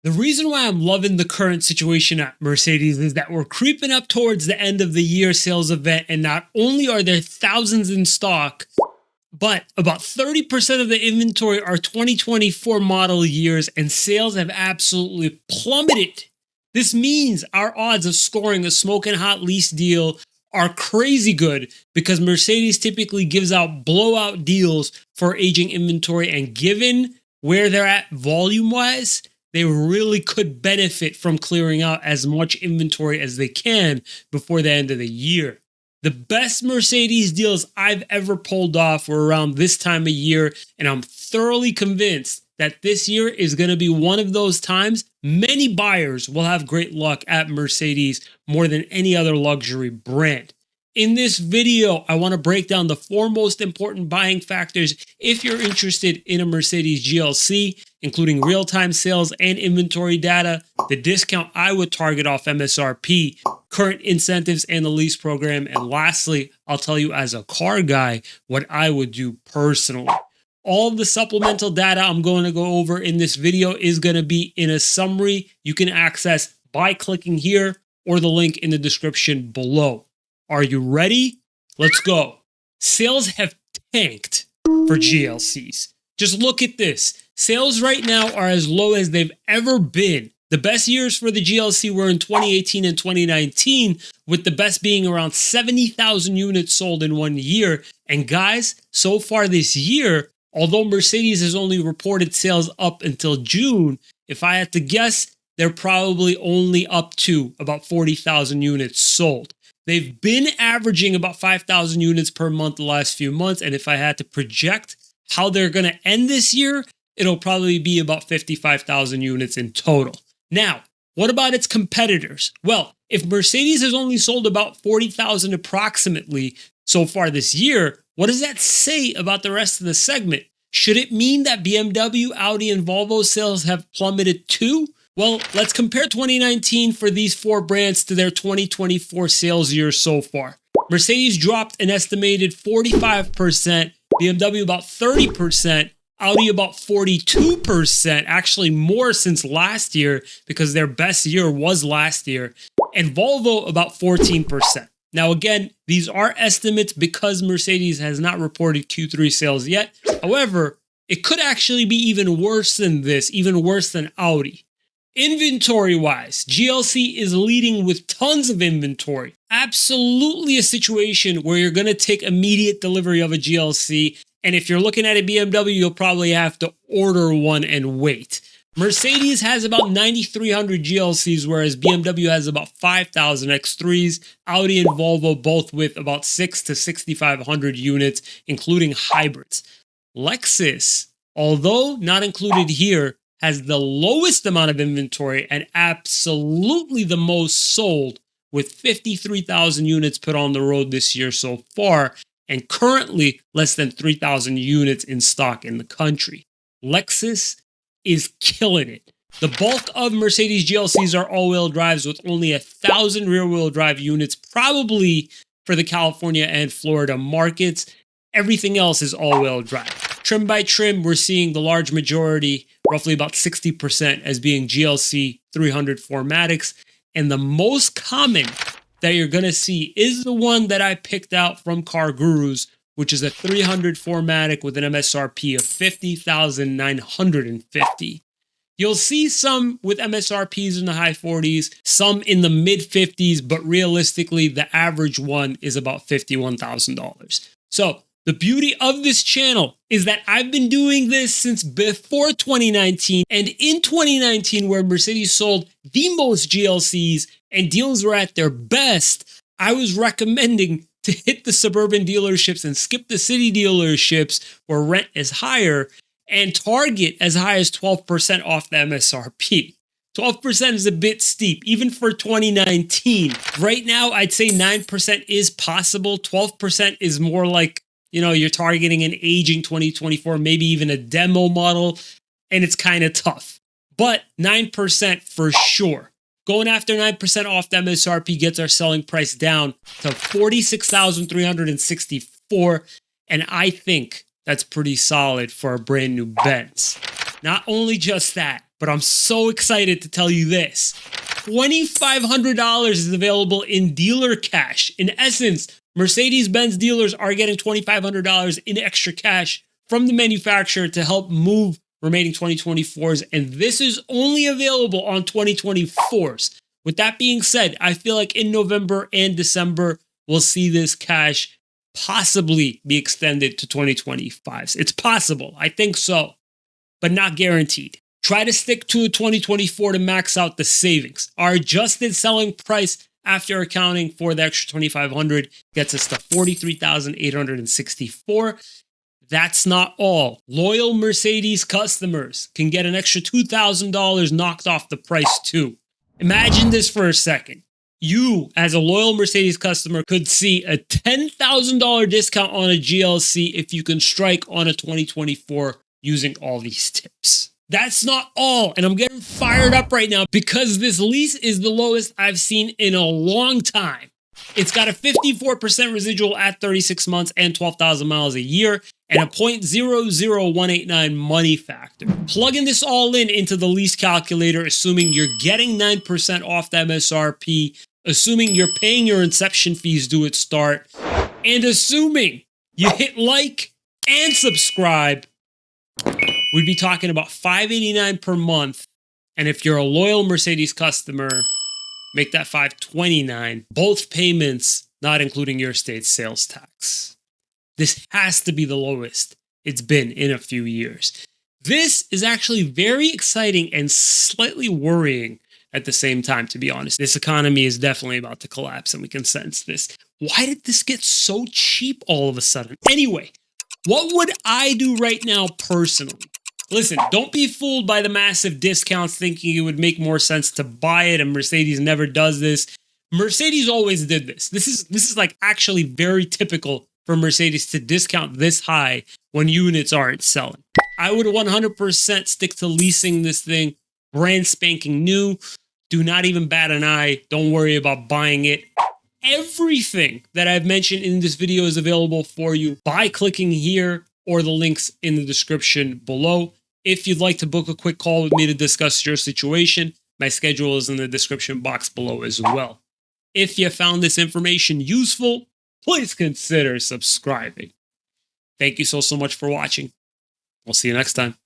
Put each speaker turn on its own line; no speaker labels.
The reason why I'm loving the current situation at Mercedes is that we're creeping up towards the end of the year sales event, and not only are there thousands in stock, but about 30% of the inventory are 2024 model years, and sales have absolutely plummeted. This means our odds of scoring a smoking hot lease deal are crazy good because Mercedes typically gives out blowout deals for aging inventory, and given where they're at volume-wise, they really could benefit from clearing out as much inventory as they can before the end of the year. The best Mercedes deals I've ever pulled off were around this time of year, and I'm thoroughly convinced that this year is going to be one of those times. Many buyers will have great luck at Mercedes more than any other luxury brand. In this video, I want to break down the 4 most important buying factors if you're interested in a Mercedes GLC, including real-time sales and inventory data, the discount I would target off MSRP, current incentives and the lease program, and lastly, I'll tell you as a car guy what I would do personally. All of the supplemental data I'm going to go over in this video is going to be in a summary you can access by clicking here or the link in the description below. Are you ready? Let's go. Sales have tanked for GLCs. Just look at this. Sales right now are as low as they've ever been. The best years for the GLC were in 2018 and 2019, with the best being around 70,000 units sold in 1 year. And guys, so far this year, although Mercedes has only reported sales up until June, if I had to guess, they're probably only up to about 40,000 units sold. They've been averaging about 5,000 units per month the last few months, and if I had to project how they're going to end this year, it'll probably be about 55,000 units in total. Now, what about its competitors? Well, if Mercedes has only sold about 40,000 approximately so far this year, what does that say about the rest of the segment? Should it mean that BMW, Audi, and Volvo sales have plummeted too? Well, let's compare 2019 for these 4 brands to their 2024 sales year so far. Mercedes dropped an estimated 45%, BMW about 30%, Audi about 42%, actually more since last year because their best year was last year, and Volvo about 14%. Now again, these are estimates because Mercedes has not reported Q3 sales yet. However, it could actually be even worse than this, even worse than Audi. Inventory-wise, GLC is leading with tons of inventory. Absolutely a situation where you're going to take immediate delivery of a GLC, and if you're looking at a BMW, you'll probably have to order one and wait. Mercedes has about 9,300 GLCs, whereas BMW has about 5,000 X3s, Audi and Volvo both with about 6,000 to 6,500 units, including hybrids. Lexus, although not included here, has the lowest amount of inventory and absolutely the most sold, with 53,000 units put on the road this year so far, and currently less than 3,000 units in stock in the country. Lexus is killing it. The bulk of Mercedes GLCs are all-wheel drives with only 1,000 rear-wheel drive units, probably for the California and Florida markets. Everything else is all-wheel drive. Trim by trim, we're seeing the large majority, roughly about 60%, as being GLC 300 4MATICs. And the most common that you're going to see is the one that I picked out from Car Gurus, which is a 300 4MATIC with an MSRP of $50,950. You'll see some with MSRPs in the high 40s, some in the mid 50s, but realistically, the average one is about $51,000. So the beauty of this channel is that I've been doing this since before 2019, and in 2019, where Mercedes sold the most GLCs and deals were at their best, I was recommending to hit the suburban dealerships and skip the city dealerships where rent is higher and target as high as 12% off the MSRP. 12% is a bit steep, even for 2019. Right now, I'd say 9% is possible. 12% is more like, you're targeting an aging 2024, maybe even a demo model, and it's kind of tough. But 9% for sure. Going after 9% off the MSRP gets our selling price down to $46,364, and I think that's pretty solid for a brand new Benz. Not only just that, but I'm so excited to tell you this. $2,500 is available in dealer cash. In essence, Mercedes-Benz dealers are getting $2,500 in extra cash from the manufacturer to help move remaining 2024s, and this is only available on 2024s. With that being said, I feel like in November and December, we'll see this cash possibly be extended to 2025s. It's possible. I think so, but not guaranteed. Try to stick to a 2024 to max out the savings. Our adjusted selling price after accounting for the extra $2,500 gets us to $43,864. That's not all. Loyal Mercedes customers can get an extra $2,000 knocked off the price too. Imagine this for a second. You, as a loyal Mercedes customer, could see a $10,000 discount on a GLC if you can strike on a 2024 using all these tips. That's not all, and I'm getting fired up right now because this lease is the lowest I've seen in a long time. It's got a 54% residual at 36 months and 12,000 miles a year, and a 0.00189 money factor. Plugging this all into the lease calculator, assuming you're getting 9% off the MSRP, assuming you're paying your inception fees due at start, and assuming you hit like and subscribe, we'd be talking about $589 per month. And if you're a loyal Mercedes customer, make that $529. Both payments, not including your state's sales tax. This has to be the lowest it's been in a few years. This is actually very exciting and slightly worrying at the same time, to be honest. This economy is definitely about to collapse, and we can sense this. Why did this get so cheap all of a sudden? Anyway, what would I do right now personally? Listen, don't be fooled by the massive discounts thinking it would make more sense to buy it, and Mercedes never does this. Mercedes always did this. This is like actually very typical for Mercedes to discount this high when units aren't selling. I would 100% stick to leasing this thing brand spanking new. Do not even bat an eye. Don't worry about buying it. Everything that I've mentioned in this video is available for you by clicking here or the links in the description below. If you'd like to book a quick call with me to discuss your situation, my schedule is in the description box below as well. If you found this information useful, please consider subscribing. Thank you so much for watching. We'll see you next time.